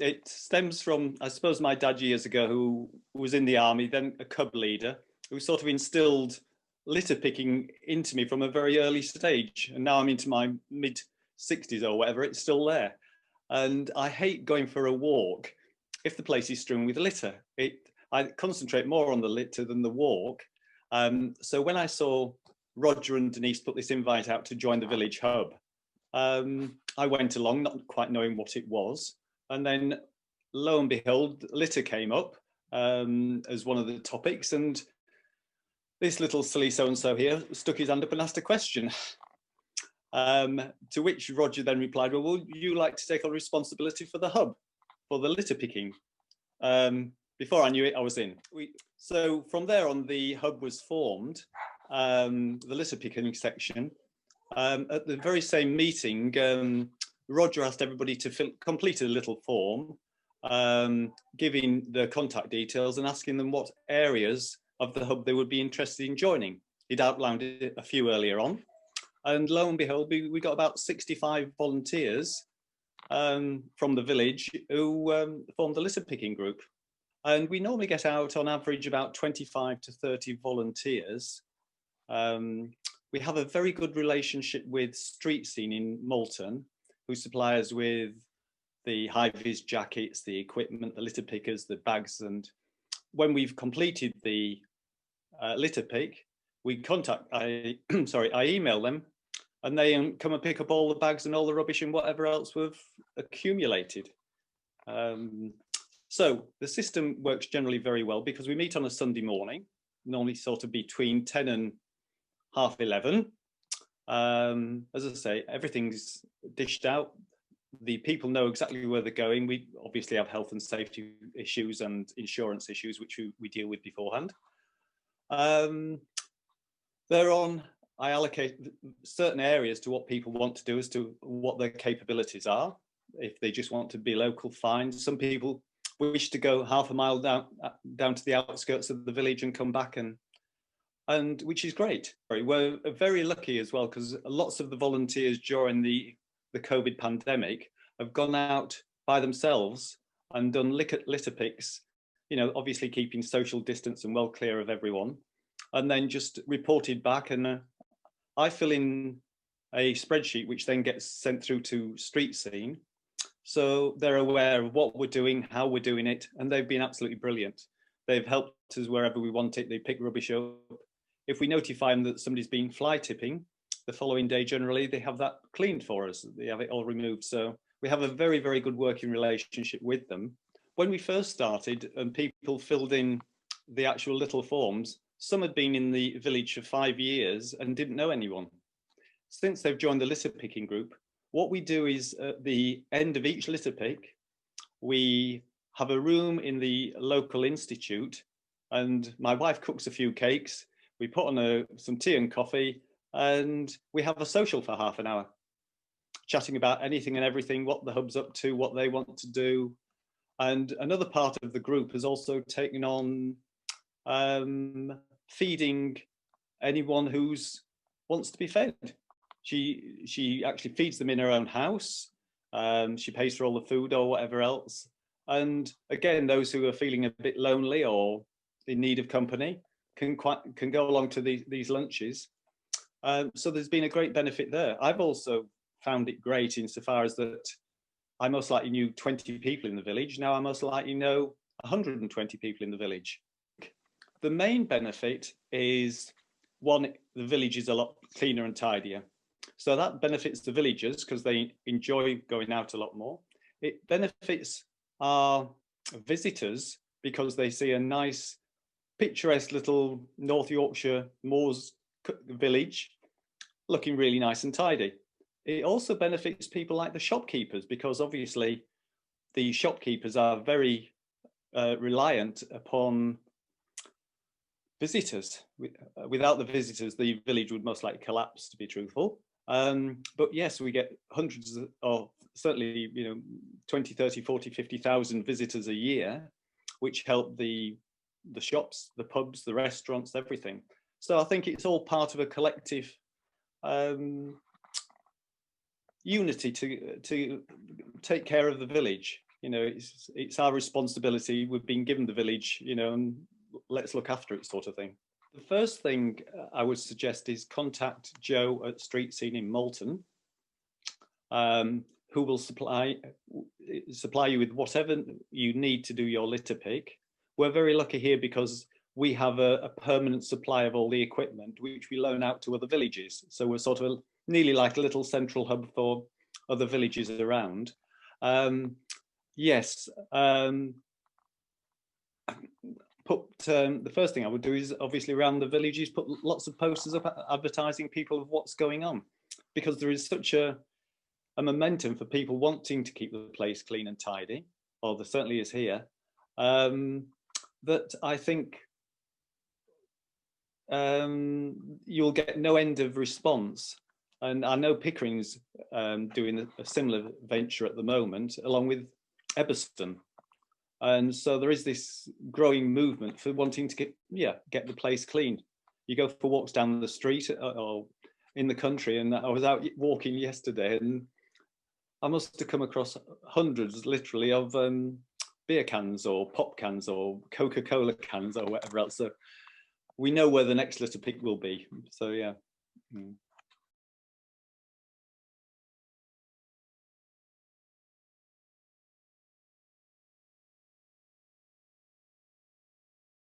it stems from, I suppose, my dad years ago, who was in the army, then a cub leader, who sort of instilled litter picking into me from a very early stage. And now I'm into my mid 60s or whatever, it's still there. And I hate going for a walk if the place is strewn with litter. I concentrate more on the litter than the walk. So when I saw Roger and Denise put this invite out to join the village hub, I went along, not quite knowing what it was. And then lo and behold, litter came up as one of the topics. And this little silly so-and-so here stuck his hand up and asked a question. To which Roger then replied, well, would you like to take on responsibility for the hub, for the litter picking? Before I knew it, I was in. So from there on, the hub was formed, the litter picking section. At the very same meeting, Roger asked everybody to complete a little form, giving the contact details and asking them what areas of the hub they would be interested in joining. He'd outlined it a few earlier on. And lo and behold, we got about 65 volunteers from the village who formed the litter picking group. And we normally get out on average about 25 to 30 volunteers. We have a very good relationship with Street Scene in Wilton, who supply us with the high-vis jackets, the equipment, the litter pickers, the bags. And when we've completed the litter pick, I email them, and they come and pick up all the bags and all the rubbish and whatever else we've accumulated. So the system works generally very well because we meet on a Sunday morning, normally sort of between 10 and half 11. As I say, everything's dished out. The people know exactly where they're going. We obviously have health and safety issues and insurance issues, which we deal with beforehand. I allocate certain areas to what people want to do as to what their capabilities are. If they just want to be local, fine. Some people wish to go half a mile down to the outskirts of the village and come back, and which is great. We're very lucky as well, because lots of the volunteers during the COVID pandemic have gone out by themselves and done litter picks, obviously keeping social distance and well clear of everyone, and then just reported back. And I fill in a spreadsheet which then gets sent through to Street Scene. So they're aware of what we're doing, how we're doing it, and they've been absolutely brilliant. They've helped us wherever we want it. They pick rubbish up. If we notify them that somebody's been fly tipping, the following day, generally, they have that cleaned for us. They have it all removed. So we have a very, very good working relationship with them. When we first started and people filled in the actual little forms, some had been in the village for 5 years and didn't know anyone. Since they've joined the litter picking group, what we do is at the end of each litter pick, we have a room in the local institute, and my wife cooks a few cakes. We put on some tea and coffee, and we have a social for half an hour, chatting about anything and everything, what the hub's up to, what they want to do. And another part of the group has also taken on feeding anyone who wants to be fed. She actually feeds them in her own house. She pays for all the food or whatever else. And again, those who are feeling a bit lonely or in need of company can go along to these lunches. So there's been a great benefit there. I've also found it great insofar as that I most likely knew 20 people in the village. Now I most likely know 120 people in the village. The main benefit is, one, the village is a lot cleaner and tidier. So that benefits the villagers because they enjoy going out a lot more. It benefits our visitors because they see a nice, picturesque little North Yorkshire moors village looking really nice and tidy. It also benefits people like the shopkeepers because obviously the shopkeepers are very reliant upon visitors. Without the visitors, the village would most likely collapse, to be truthful. But yes, we get hundreds of, certainly, 20, 30, 40, 50,000 visitors a year, which help the shops, the pubs, the restaurants, everything. So I think it's all part of a collective unity to take care of the village. you know, it's our responsibility. We've been given the village, you know, and let's look after it, sort of thing. The first thing I would suggest is contact Joe at Street Scene in Malton, who will supply you with whatever you need to do your litter pick. We're very lucky here because we have a permanent supply of all the equipment, which we loan out to other villages. So we're sort of nearly like a little central hub for other villages around. Yes. The first thing I would do is obviously around the villages, put lots of posters up advertising people of what's going on, because there is such a momentum for people wanting to keep the place clean and tidy, or there certainly is here, that I think you'll get no end of response. And I know Pickering's doing a similar venture at the moment, along with Ebbston. And so there is this growing movement for wanting to get the place clean. You go for walks down the street or in the country, and I was out walking yesterday, and I must have come across hundreds, literally, of beer cans or pop cans or Coca-Cola cans or whatever else. So we know where the next litter pick will be. So yeah.